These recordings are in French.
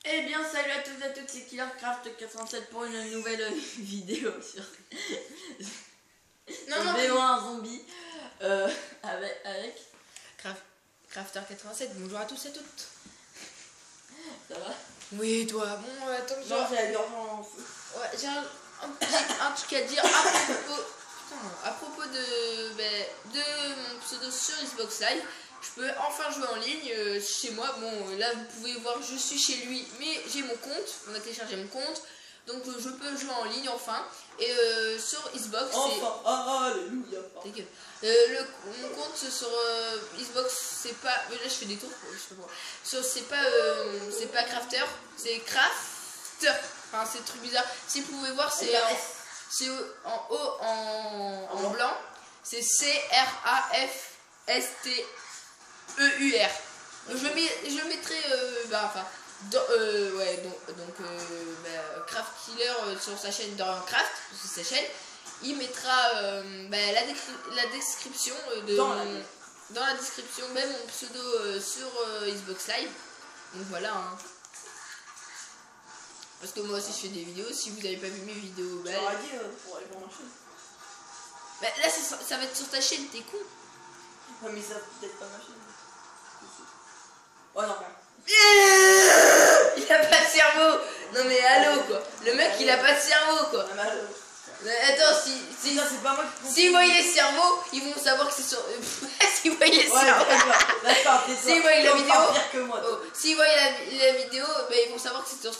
Eh bien salut à tous et à toutes, c'est KillerCraft87 pour une nouvelle vidéo sur BO1 zombie avec Crafter87, bonjour à tous et toutes. Ça va? Oui, toi, bon, attends, Non, j'ai l'urgence. Ouais, j'ai un truc à dire à propos de mon pseudo sur Xbox Live. Je peux enfin jouer en ligne chez moi. Bon, là, vous pouvez voir, je suis chez lui, mais j'ai mon compte. On a téléchargé mon compte. Donc, je peux jouer en ligne, enfin. Et sur Xbox, enfin, alléluia. mon compte sur Xbox, c'est pas... Là, je fais des tours, je sais pas pourquoi. C'est pas Crafter, c'est Crafter. Enfin, c'est truc bizarre. Si vous pouvez voir, c'est en haut en blanc. C'est CRAFSTEUR. Je mettrai Craft Killer sur sa chaîne Dorian Craft, sur sa chaîne. Il mettra la description dans la description, même mon pseudo sur Xbox Live. Donc voilà. Hein. Parce que moi aussi je fais des vidéos. Si vous n'avez pas vu mes vidéos, tu m'auras dit pour aller voir ma chaîne. Là ça va être sur ta chaîne, t'es con. Ouais, mais ça peut-être pas ma chaîne. Oh non, il a pas de cerveau. Non mais allô quoi. Le mec il a pas de cerveau quoi. Attends, c'est pas moi qui s'ils voyaient le cerveau, ils vont savoir que c'est sur... S'ils voyaient le cerveau... S'ils voyaient la vidéo... S'ils voyaient la vidéo, ils vont savoir que c'est sur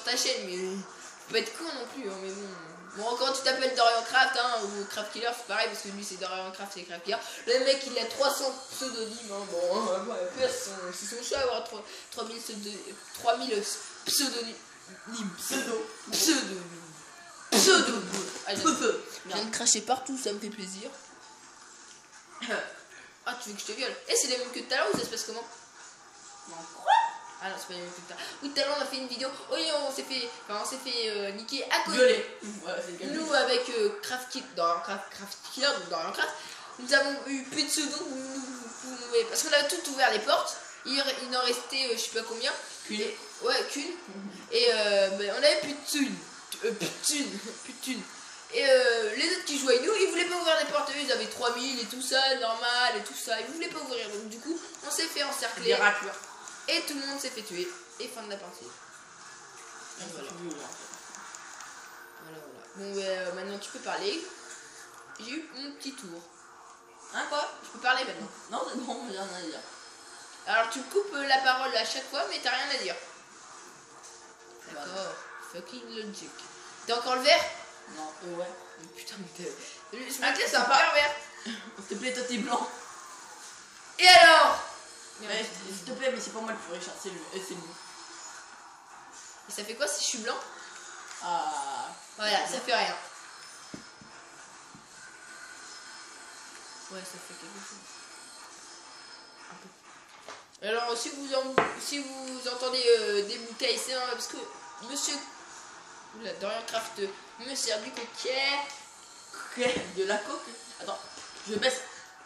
ta chaîne. Mais faut pas être con non plus, hein, mais bon... Bon, quand tu t'appelles Dorian Craft, hein, ou Craft Killer, c'est pareil, parce que lui c'est Dorian Craft, c'est Craft Killer. Le mec il a 300 pseudonymes, hein, bon, c'est son choix avoir 3000 pseudonymes. Je viens de cracher partout, ça me fait plaisir. Ah, tu veux que je te viole? Eh, c'est les mêmes que tout à l'heure ou ça se passe comment? Non, quoi? Ah non, c'est pas les mêmes que tout à l'heure. Oui, tout à l'heure on a fait une vidéo. Oui, on s'est fait niquer à cause. Violer. Nous, avec Craft Killer, donc dans Craft, nous avons eu plus de pseudo. Parce qu'on a tout ouvert les portes. Il en restait, je sais pas combien. Qu'une. Ouais, qu'une. Et on avait plus de thunes. Et les autres qui jouaient avec nous, ils voulaient pas ouvrir les portes, ils avaient 3000 et tout ça, normal et tout ça, ils voulaient pas ouvrir, donc du coup on s'est fait encercler et tout le monde s'est fait tuer et fin de la partie. Voilà. Bon maintenant tu peux parler, j'ai eu mon petit tour. Hein quoi? Je peux parler maintenant? Non, j'ai rien à dire. Alors tu me coupes la parole à chaque fois mais t'as rien à dire. D'accord, fucking logic. T'as encore le verre? Non, ouais. Putain, mais ce mec là c'est un pervers. S'il te plaît, toi t'es blanc. Et alors? Ouais, s'il te plaît, mais c'est pas moi le plus Richard, c'est lui. Et ça fait quoi si je suis blanc? Ah. Voilà, ça fait rien. Ouais, ça fait quelque chose. Un peu. Alors, si vous entendez des bouteilles, c'est parce que monsieur Dorian Craft me sert du coquet. De la coque. Attends, je baisse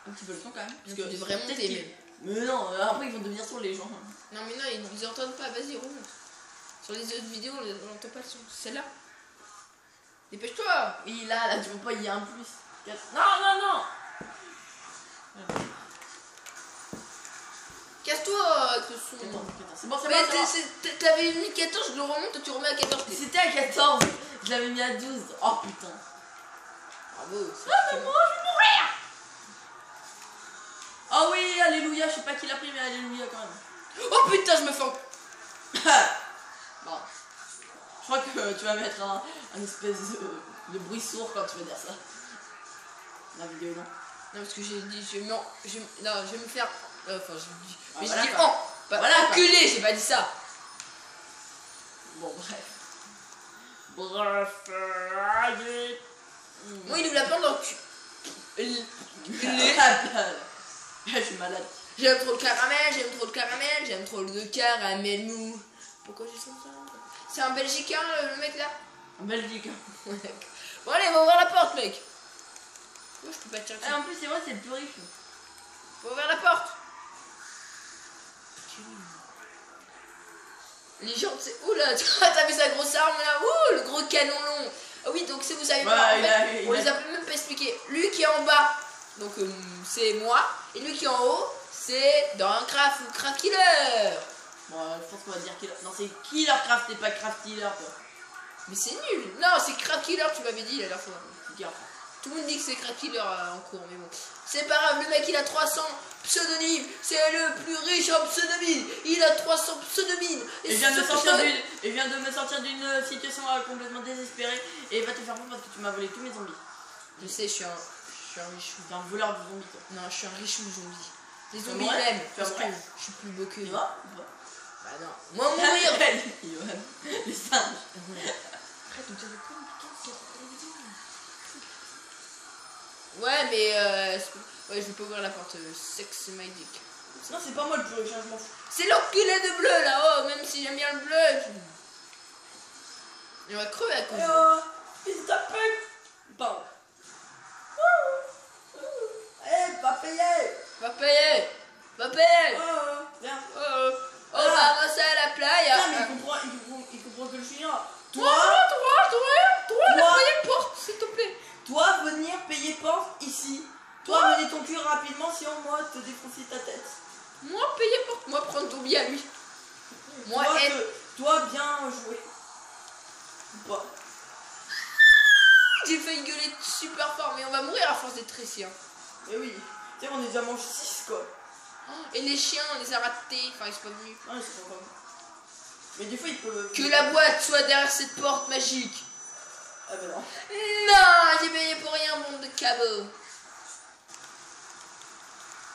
un petit peu le son quand même. Parce que tu devrais monter même. Mais non, après ils vont devenir sourds les gens. Non mais non, ils entendent pas, vas-y remonte. Sur les autres vidéos, on n'entend pas le son. Celle-là. Dépêche-toi. Oui, là, tu vois pas, il y a un plus. Non. Casse-toi avec le son. 14, c'est bon, c'est mais bon. T'avais mis 14, je le remonte, tu remets à 14. C'était à 14, je l'avais mis à 12. Oh putain. Bravo. Mais moi, je vais mourir. Oh oui, alléluia, je sais pas qui l'a pris, mais alléluia quand même. Oh putain, je me fends. Bon. Je crois que tu vas mettre un espèce de bruit sourd quand tu vas dire ça. La vidéo, non? Non, parce que j'ai dit, je vais me faire... Enfin, je dis... Mais voilà, j'ai dit, voilà, enculé, j'ai pas dit ça. Bon, bref. Moi, il ouvre la porte dans le cul. Je suis malade. J'aime trop le caramel mou. Pourquoi j'ai ça? C'est un Belgicain, le mec là? Un Belgique. Bon, allez, va ouvrir la porte, mec. Moi, je peux pas te chercher. En plus, c'est vrai, c'est le plus riche. Faut ouvrir la porte. Les jambes, c'est... Oula, t'as vu sa grosse arme là? Ouh, le gros canon long. Ah oui, donc si vous savez pas, en fait, on les a même pas expliqué. Lui qui est en bas, donc c'est moi. Et lui qui est en haut, c'est dans Craft ou Craft Killer. Bon, je pense qu'on va dire Killer. Non, c'est Killer Craft et pas Craft Killer, quoi. Mais c'est nul. Non, c'est Craft Killer, tu m'avais dit la dernière fois. Tout le monde dit que c'est Craft Killer en cours, mais bon. C'est pas grave, le mec il a 300 pseudonymes. C'est le plus riche en pseudonymes. Il a 300 pseudonymes. Il vient de me sortir d'une situation complètement désespérée. Et il va te faire peur parce que tu m'as volé tous mes zombies. Je sais, je suis un riche. T'es un voleur de zombies, toi. Non, je suis un riche zombie. Les zombies même, parce que je suis plus beau que eux. Bah non. Moi mourir. Les singes. Arrête, on dirait comme ouais, mais ouais, je vais pas ouvrir la porte. Sex my dick. Non, c'est pas moi le plus riche, je m'en fous. C'est l'enculé de bleu là, oh, même si j'aime bien le bleu. Il va crever à cause de il t'appelle. Pardon. Eh, va payer. Va payer. Va payer. Viens. On va avancer à la playa. Non, mais il comprend que je suis là. Toi, la première porte, s'il te plaît. Toi, venir payer porte ici. Toi, mener ton cul rapidement, sinon moi, te défoncer ta tête. Moi, payer porte. Moi, prendre ton billet à lui. Moi, toi, bien joué. Ou pas. J'ai failli gueuler super fort, mais on va mourir à force d'être ici. Hein. Mais oui. Tu sais, on est déjà mangé 6, quoi. Et les chiens, on les a ratés. Enfin, ils sont pas venus. Non, ils sont pas venus. Mais des fois, ils peuvent... Que la boîte soit derrière cette porte magique. Ah ben non. Non, j'ai payé pour rien, bande de cabots.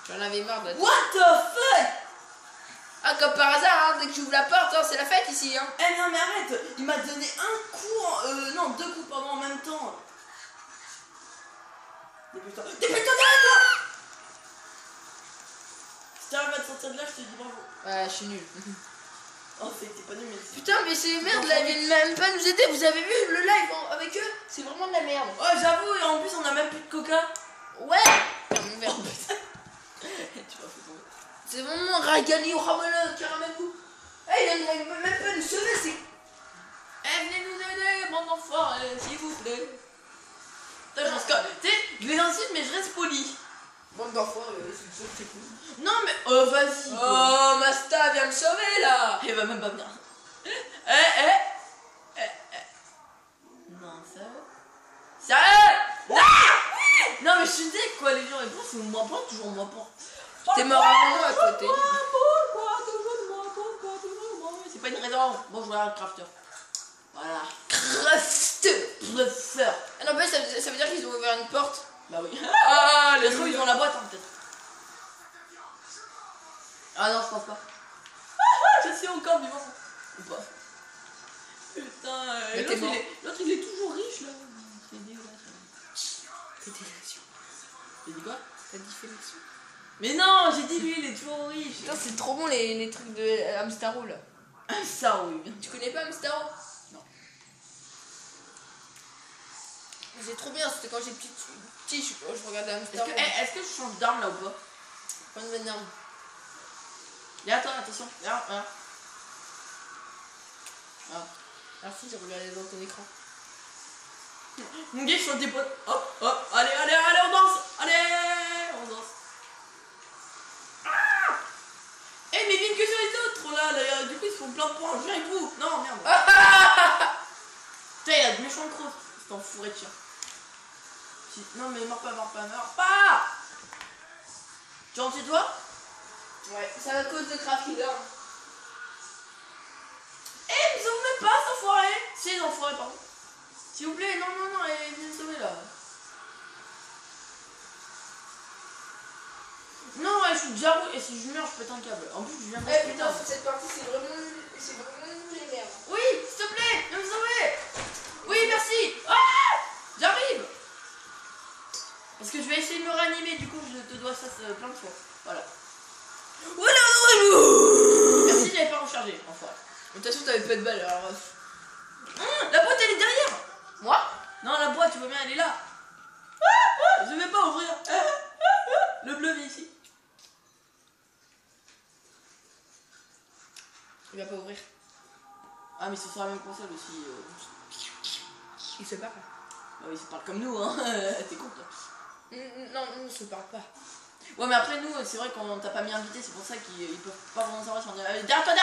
J'en avais marre de... What the fuck? Ah, comme par hasard, hein, dès que j'ouvre la porte, hein, c'est la fête ici. Hein. Eh non, mais arrête. Il m'a donné un coup, non, 2 coups, pardon, en même temps. Dépêche-toi. Dépêche-toi derrière toi. Si t'arrives à te sortir de là, je te dis bravo. Ouais, je suis nul. Oh, c'est que t'es pas nul, mais... Putain, mais c'est merde, là, ils viennent même pas nous aider. Vous avez vu le live avec eux? C'est vraiment de la merde. Ouais, j'avoue, et en plus, on a même plus de coca. Ouais. Merde. Oh, putain. Tu m'as fait tomber. C'est vraiment Ragali au Ramala, Caramelou. Eh, il vient même pas nous sauver, c'est... Eh, venez nous aider, bande d'enfants, s'il vous plaît. Putain, j'en score. Tu sais, je les insulte, mais je reste poli. Bande d'enfants, c'est cool. Non, mais... vas-y. Oh, Masta, viens me sauver, là. Il va même pas venir. Non, ça va. Sérieux? Non, mais je suis dit quoi, les gens, ils pensent, c'est moi pas, toujours moi pas. T'es mort avant moi, toi, t'es... Pourquoi toujours moi. C'est pas une raison. Bon, je vois un crafter. Voilà. Crafter. Ah non, mais ça veut dire qu'ils ont ouvert une porte. Bah oui. Ah, les autres, ils ont la boîte, hein, peut-être. Ah non, je pense pas. Je suis encore vivant. Ou pas. Putain, l'autre il est toujours riche là. C'est dégueulasse. Fédération. T'as dit quoi? T'as dit fédération. Mais non, j'ai dit lui, il est toujours riche. Putain, c'est trop bon les trucs de Hamstaro là. Ça, oui. Tu connais pas Hamstaro? Non. C'est trop bien, c'était quand j'étais petit, je regardais Hamstaro. Est-ce que je change d'arme là ou pas? Pas une bonne arme. Là, attends, attention. Là. Merci, j'ai regardé dans ton écran. Mon gars, je suis tes potes. Hop, allez, on danse. Allez, on danse. Eh, mais viens que sur les autres là, du coup ils se font plein de points. Je viens avec vous. Non, merde. Putain, il a de méchants crocs. C'est enfourré de chien. Non, mais meurs pas. Tu rentres chez toi? Ouais, c'est à cause de Craft Killer. Eh, vous en venez pas, ces enfoirés. Si, les enfoirés, pardon. S'il vous plaît, non, allez, viens me sauver là. Non, ouais, je suis déjà rouillé. Et si je meurs, je pète un câble. En plus, je viens de... Eh putain, cette partie, c'est vraiment nul les merdes. Oui, s'il te plaît, viens me sauver. Oui, merci. J'arrive. Parce que je vais essayer de me réanimer, du coup, je te dois ça plein de fois. Voilà. Merci, j'avais pas rechargé, enfin. De toute façon, t'avais pas de balle, alors... La boîte, elle est derrière. Moi? Non, la boîte, tu vois bien, elle est là. Je vais pas ouvrir. Le bleu vient ici. Il va pas ouvrir. Ah, mais c'est sur la même console aussi. Ils se parlent. Bah oui, ils se parlent comme nous, hein. T'es con, toi. Non, ils se parlent pas. Ouais, mais après, nous, c'est vrai qu'on t'a pas mis invité, c'est pour ça qu'ils peuvent pas vraiment savoir si on est. Derrière toi!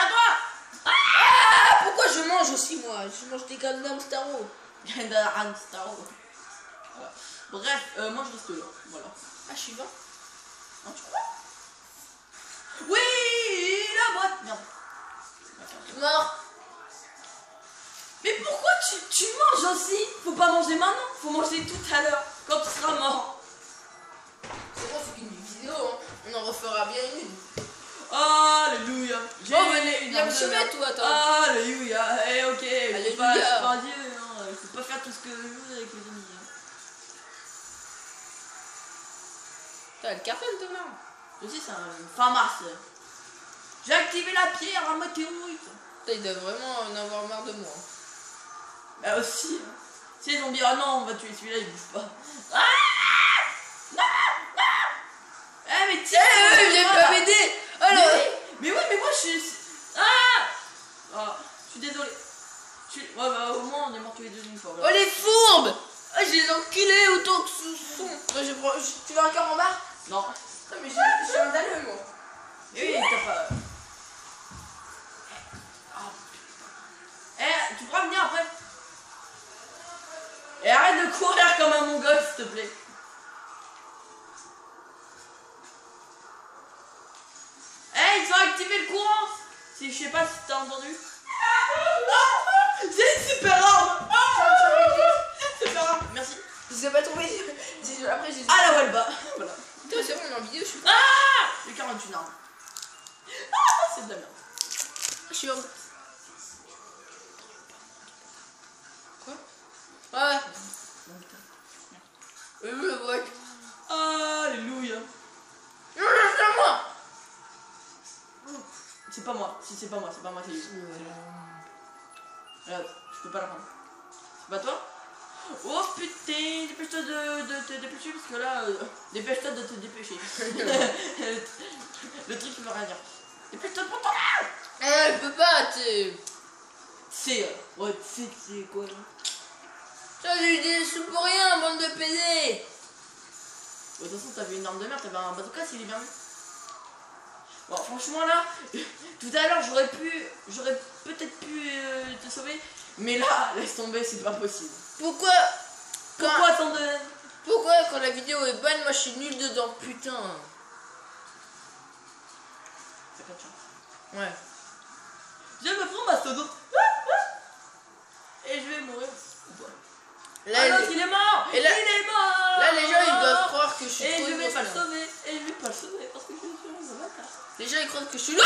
Ah, pourquoi je mange aussi, moi? Je mange des Gangnam Staro. Gangnam Staro. Voilà. Bref, moi je reste là. Voilà. Ah, je suis 20. Hein, tu crois? Oui, la boîte! Merde. Mort. Mais pourquoi tu manges aussi? Faut pas manger maintenant, faut manger tout à l'heure, quand tu seras mort. C'est bon, c'est qu'une vidéo, hein. On en refera bien une. Alléluia. Viens me chemin, toi, attends. Alléluia. Eh, ok. Alléluia. Je suis pas un dieu, hein. Faut pas faire tout ce que je veux avec les ennemis. Hein. T'as le cartonne, toi, là. Aussi, c'est un FAMAS. J'ai activé la pierre à météorite. Il doit vraiment en avoir marre de moi. Bah aussi. Hein. Si les zombies, ah non, on va tuer celui-là, il bouge pas. Ah non, non. Eh, mais tiens, ils viennent pas m'aider. Alors. Mais oui, mais moi je suis. Je suis désolé. Ouais, bah au moins on est mort tous les deux une fois. Voilà. Oh, les fourbes. Ah, j'ai les enculés autant que ce sont. Tu veux encore en barre? Non. Non, mais je suis un dalleux, moi. Oui, t'as pas. Tu pourras venir après. Et arrête de courir comme un mongol, s'il te plaît. Ils ont activé le courant. Si je sais pas si t'as entendu. C'est une super arme. Super arme. Merci. Je sais pas trouvé. Après j'ai. Ah la Walba. Voilà. Toi c'est bon, on est en vidéo, je suis. J'ai 41 armes. C'est de la merde. Je suis en. Quoi? Ouais. Ouais. Alléluia. C'est moi. C'est pas moi. Si c'est pas moi, c'est lui. Regarde, je peux pas la prendre. C'est pas toi? Oh putain, dépêche-toi de te dépêcher parce que là, dépêche-toi de te dépêcher. Le truc il veut rien dire. Dépêche-toi de prendre ton arme. Je peux pas, tu. Ouais, c'est quoi là? J'ai eu des sous pour rien, bande de PD. De toute façon, t'avais une arme de merde, t'avais un bazooka s'il est bien vu. Bon, franchement là, tout à l'heure j'aurais peut-être pu te sauver, mais là, laisse tomber, c'est pas possible. Pourquoi attendez? Pourquoi quand la vidéo est bonne, moi je suis nul dedans, putain. C'est pas de chance. Ouais. Je me prends mastodonte. Et je vais mourir. Là, l'autre il est mort. Et là, il est mort. Là les gens ils doivent croire que je suis et trop je vais pas le innocent. sauver. Et je vais pas le sauver parce que je suis un bâtard. Les gens ils croient que je suis là.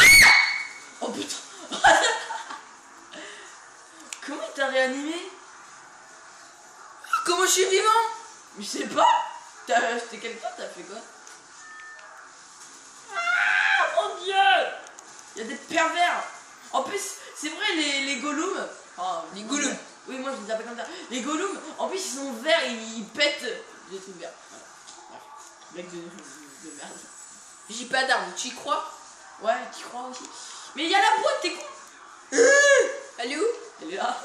Oh putain. Comment il t'a réanimé? Comment je suis vivant? Mais je sais pas. T'as acheté quelqu'un, t'as fait quoi? Mon dieu. Il y a des pervers. En plus, c'est vrai les golems. Oh, les golems. Oui, moi je les appelle comme ça. Les golems, en plus ils sont verts, ils pètent des trucs verts. Voilà. Mec de merde. J'ai pas d'arme, tu y crois? Ouais, tu crois aussi. Mais il y a la boîte, t'es con. Elle est où? Elle est là.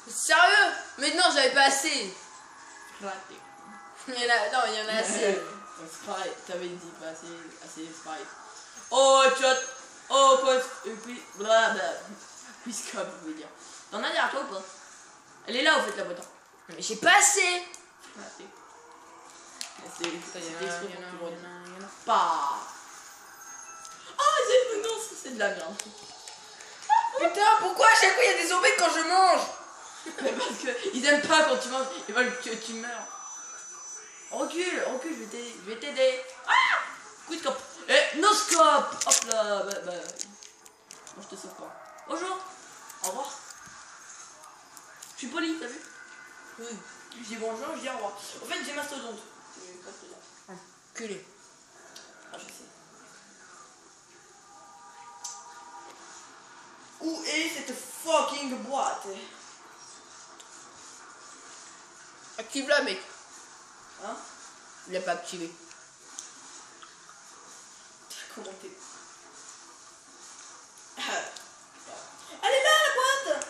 Sérieux? Mais non, j'avais pas assez. Raté. Non, il y en a assez. C'est pareil, t'avais dit pas assez, c'est pareil. Oh, chat. Oh, quoi. Blablabla. Puisque vous voulez dire. T'en as derrière toi ou pas? Elle est là, au fait, la boîte. Mais j'ai pas assez. Raté. Pas. Non, c'est de la merde. Putain, pourquoi à chaque fois il y a des zombies quand je mange? Parce qu'ils aiment pas quand tu manges, ils veulent que tu meurs. Recule, je vais t'aider. Quick scope. No scope. Hop là, moi je te sauve pas. Bonjour. Au revoir. Je suis poli, t'as vu? Oui. Je dis bonjour, je dis au revoir. En fait, j'ai mastodonte. Culé. Je sais. Où est cette fucking boîte? Active-la, mec. Hein? Il l'a pas activé. Comment t'es? Elle est là, la boîte!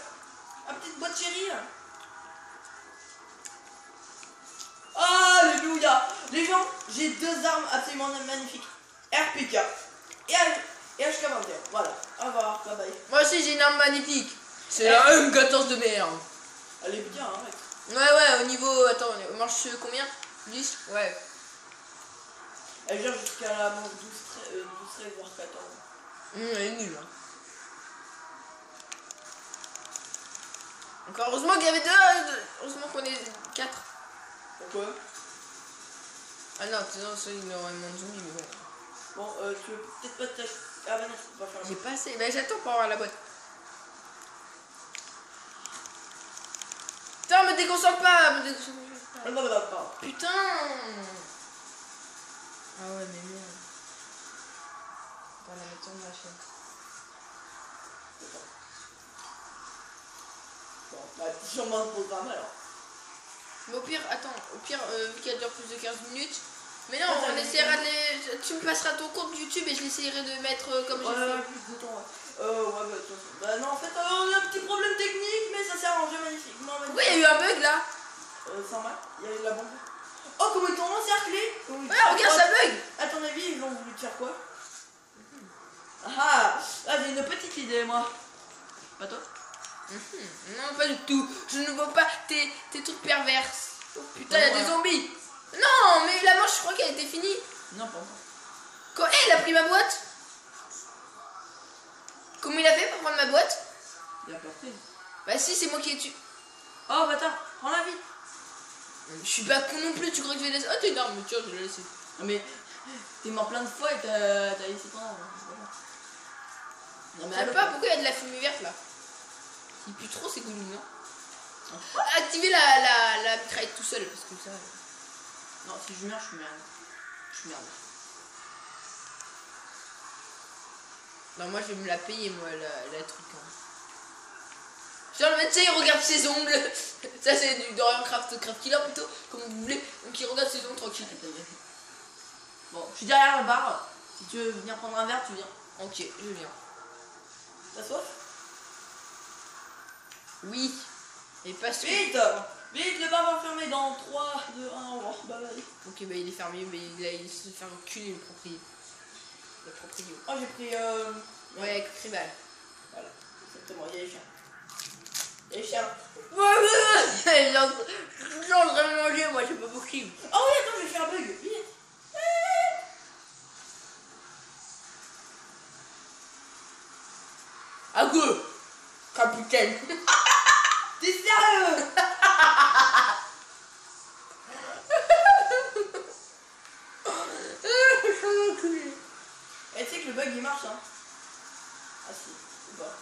j'ai 2 armes absolument magnifiques. RPK et HK21. Voilà. Au revoir. Bye bye. Moi aussi j'ai une arme magnifique. C'est la M14 de merde. Elle est bien, hein, mec. Ouais, au niveau... Attends, on marche combien 10. Ouais. Elle vient jusqu'à la 12, 13, voire 14. Elle est nulle. Hein. Encore heureusement qu'il y avait 2. Heureusement qu'on est 4. Pourquoi? Ah non, sinon il y aurait moins de zombies, mais bon. Bon, tu veux peut-être pas t'acheter. Ah bah non, tu peux pas faire la J'ai pas assez. Bah j'attends pour avoir la boîte. Putain, me déconcentre pas, Putain. Ah ouais, mais merde. Attends, la mettre sur ma chaîne. Bon, bah sûrement le programme alors. Mais au pire, attends, vu qu'elle dure plus de 15 minutes. Mais non, on essaiera de les. Tu me passeras ton compte YouTube et je l'essayerai de mettre comme j'ai fait. Plus de temps, ouais. Bah non, en fait, on a un petit problème technique, mais ça s'est arrangé magnifiquement. Oui, il y a eu un bug là. Sans mal, il y a eu de la bombe. Oh, comment ils t'ont encerclé. Ouais, regarde, ça bug. À ton avis, ils ont voulu te faire quoi? Ah, j'ai une petite idée, moi. Pas toi? Non, pas du tout. Je ne vois pas tes trucs perverses. Oh, putain, il y a des zombies. Non, mais la manche, je crois qu'elle était finie. Non, pas encore. Quand il a pris ma boîte. Comment il a fait pour prendre ma boîte? Il a pas pris. Bah si, c'est moi qui ai tué. Oh, bâtard, prends la vie. Je suis pas con non plus, tu crois que je vais laisser. Oh, t'es une arme, mais tiens, je l'ai laissé. Non, mais t'es mort plein de fois et t'as laissé ton arme. Non, mais pas, pourquoi il y a de la fumée verte là? Il pue trop, c'est connu, non? Activez la mitraillette tout seul, parce que ça. Non, si je meurs, je suis merde. Je suis merde. Non, moi je vais me la payer, moi, la truc. Hein. Genre le médecin il regarde ses ongles. Ça c'est du Dorian Craft Killer plutôt, comme vous voulez. Donc il regarde ses ongles tranquille. Bon, je suis derrière le bar. Si tu veux venir prendre un verre, tu viens. Ok, je viens. T'as soif? Oui. Et pas sûr. Vite! Vite, le bar va fermer dans 3, 2, 1, au revoir. Bye bye. Ok, bah il est fermé, mais il se fait reculer le proprio. Le proprio. Oh, j'ai pris Ouais, Cribal. Voilà, exactement, il y a les chiens. Il y a les chiens. Ouais, j'en manger, moi, j'ai pas possible. Oh oui, attends, je vais faire un bug. Vite. À quoi? Capitaine. T'es sérieux? Et tu sais que le bug il marche, hein? Ah si, ou pas?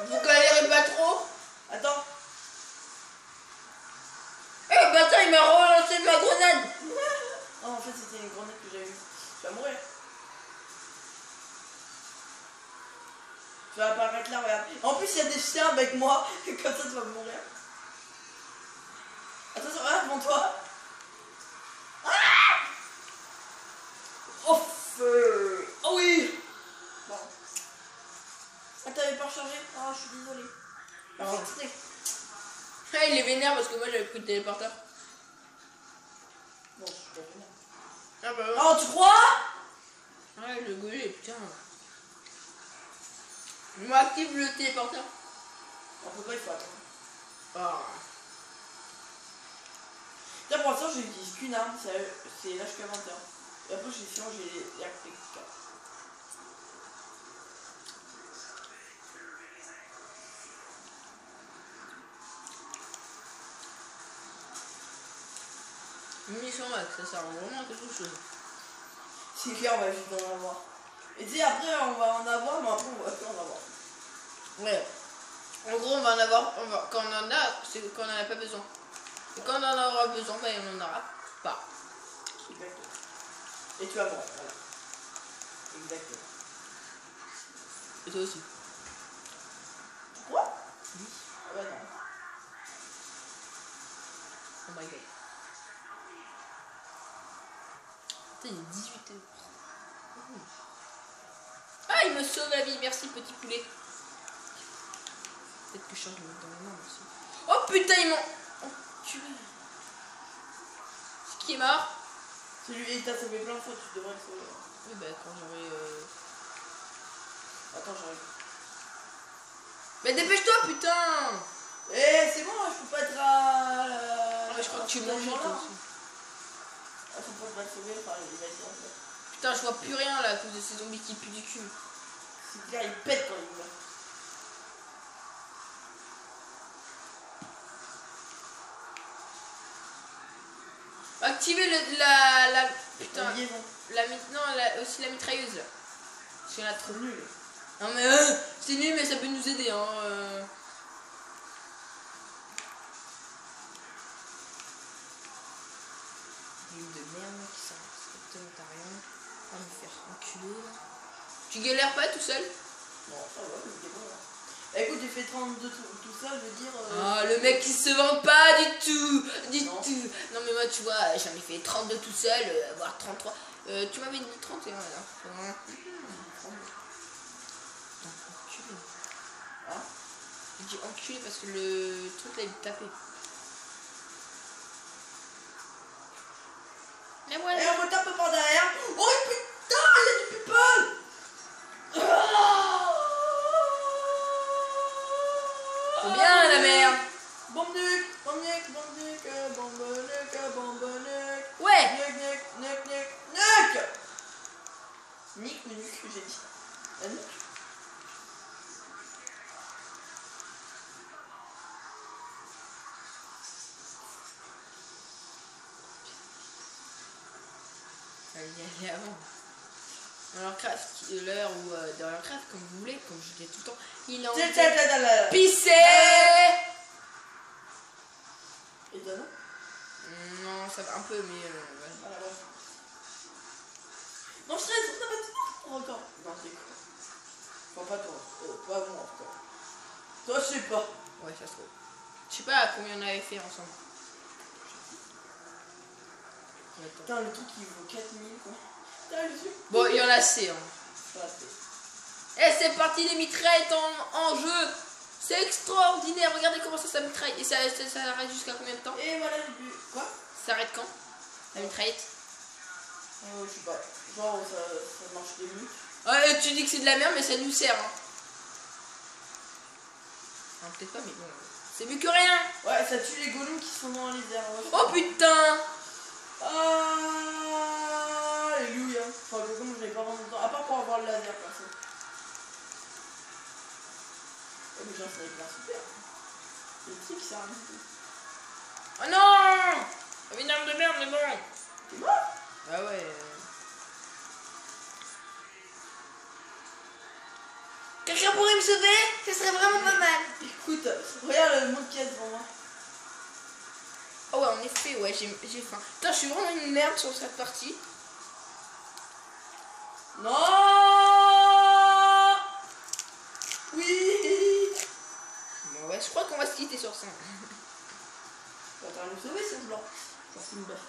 Vous galérez pas trop? Attends. Eh, bâtard, il m'a relancé ma grenade. Oh, en fait, c'était une grenade que j'avais eue. Tu vas mourir. Tu vas apparaître là, regarde. En plus, il y a des chiens avec moi. Comme ça, tu vas mourir. Attention, regarde devant toi. Ah oh, feu. Oh oui. Bon. Ah, t'avais pas rechargé? Ah, je suis désolée. Oh. Ah, il est vénère parce que moi j'avais pris le téléporteur. Non, je suis pas vénère. Ah bah ouais. Oh, tu crois? Ouais, le goulet, putain. Je m'active le téléporteur. On peut pas, il faut attendre. Ah. Là, pour l'instant, j'utilise qu'une arme, c'est l'HK21. Et après, sinon, j'ai les RPK. Munition max, ça sert vraiment à quelque chose. C'est clair, on va juste en avoir. Et tu sais, après, on va en avoir, mais après, on va plus en avoir. Ouais. En gros, on va en avoir, quand on en a, c'est quand on en a pas besoin. Et quand on en aura besoin, ben on en aura pas. Exactement. Et tu vas voir, voilà. Exactement. Et toi aussi. Quoi? Oui. Ah ouais, non. Oh my god. Putain, il est 18h. Ah, il me sauve la vie. Merci, petit poulet. Peut-être que je change de mettre dans les mains aussi. Oh putain, il m'en... Oh, tu... C'est qui est mort? Celui il t'a sauvé plein de fois, tu devrais le sauver. Oui, bah quand j'aurai... Attends, j'arrive. Mais dépêche-toi, putain! Eh, c'est bon, je peux pas être à... Ouais, je crois que tu manges toi aussi. Ah, faut pas te sauver, enfin, il va être là. Putain, je vois plus rien là à cause de ces zombies qui puent du cul. C'est clair, il pète quand il meurt. Activez putain, La liaison. non, aussi la mitrailleuse là. Parce qu'il y en a trop. Nul. Non mais c'est nul mais ça peut nous aider hein. Une de merde mec, ça strictement t'as rien. On va me faire enculer là. Tu galères pas tout seul? Non, ça va, c'est bon là. Écoute, j'ai fait 32 tout ça, je veux dire... Ah, le mec qui se vend pas du tout. Non. Non mais moi tu vois, j'en ai fait 32 tout seul, voire 33. Tu m'avais dit 31 là. Enculé. Hein? J'ai dit enculé parce que le truc là il me tapait. Mais voilà. Et on me tape par derrière. Oh putain, il y a du people. Faut bien la merde. Bombe nuque, bombe nuque, bombe nuque, bombe nuque, bombe nuque. Ouais. Nuque. Nique ou nuque, j'ai dit. La nuque. Il y avait avant. Dans Lovecraft, l'heure ou dans Lovecraft, comme vous voulez, comme je dis tout le temps, il est en pisser. Et toi non? Non, ça va un peu, mais ouais. Ah, ouais. Non, je stresse, on n'a pas de temps encore. Non, c'est quoi? Enfin, pas toi. Pas moi, en tout cas. Toi, je sais pas. Ouais, ça se trouve. Je sais pas combien on avait fait ensemble. Putain, le truc il vaut 4000 quoi. Putain, je suis... Bon, il y en a assez. Hein. Ça, Et c'est parti, les mitraillettes en jeu. C'est extraordinaire. Regardez comment ça mitraille. Et ça arrête jusqu'à combien de temps? Et voilà, j'ai vu. Quoi? Ça arrête quand? La mitraillette? Je sais pas. Genre, ça marche 2 minutes. Ouais, tu dis que c'est de la merde, mais ça nous sert. Hein. Non, peut-être pas, mais bon. C'est mieux que rien. Ouais, ça tue les golems qui sont dans les airs. Ouais. Oh putain. Alléluia. Enfin, le golem, je n'avais pas vraiment de temps. À part pour avoir le laser, perso. Oh, mais j'ai un sniper super. Le truc, ça arrive. Oh non. Une arme de merde, mais bon. T'es mort? Ah ouais. Quelqu'un pourrait me sauver? Ce serait vraiment pas mal. Écoute, regarde le mot de caisse devant moi. Oh ouais, en effet, ouais, j'ai faim. Putain, je suis vraiment une merde sur cette partie. Non. Oui. Bon, ouais, je crois qu'on va se quitter sur ça. Ça va nous sauver, ce blanc. Ça c'est une baffe.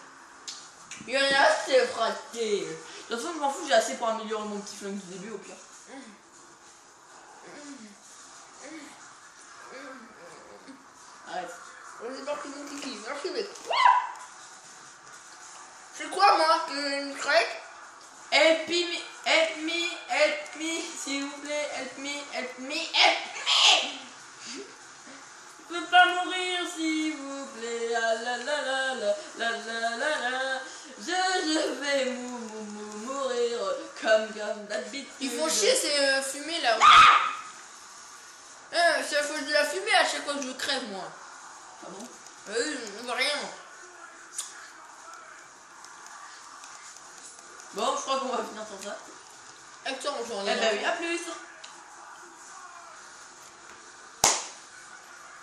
Il y en a, c'est fraté. De toute façon, je m'en fous, j'ai assez pour améliorer mon petit flingue du début au pire. Arrête. On est parti mon kiki, merci mec. C'est quoi moi que une crête? Help me, s'il vous plaît, help me. Je peux pas mourir, s'il vous plaît. Ah la la la la la la la. Je vais mourir comme d'habitude. Ils font chier ces fumées là. C'est à cause de la fumée à chaque fois que je crève moi. Ah bon? On voit rien. Bon, je crois qu'on va finir sans ça. Hector, on joue en Eh bah oui, à plus.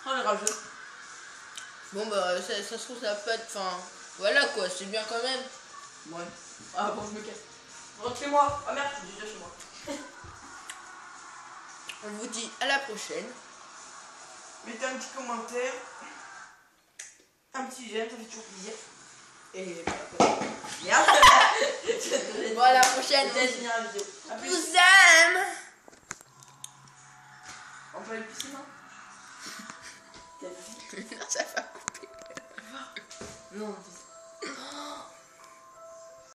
Oh les rageux. Bon bah ça se trouve ça va pas être... Enfin voilà quoi, c'est bien quand même. Ouais. Ah bon, je me casse. Je rentre chez moi. Ah merde, je suis déjà chez moi. On vous dit à la prochaine. Mettez un petit commentaire. Un petit j'aime, ça fait toujours plaisir. Et voilà. Merde. Bon à la prochaine. On va finir la vidéo. À plus. Vous aime. pas eu piscine, hein? Non, ça va couper. Non,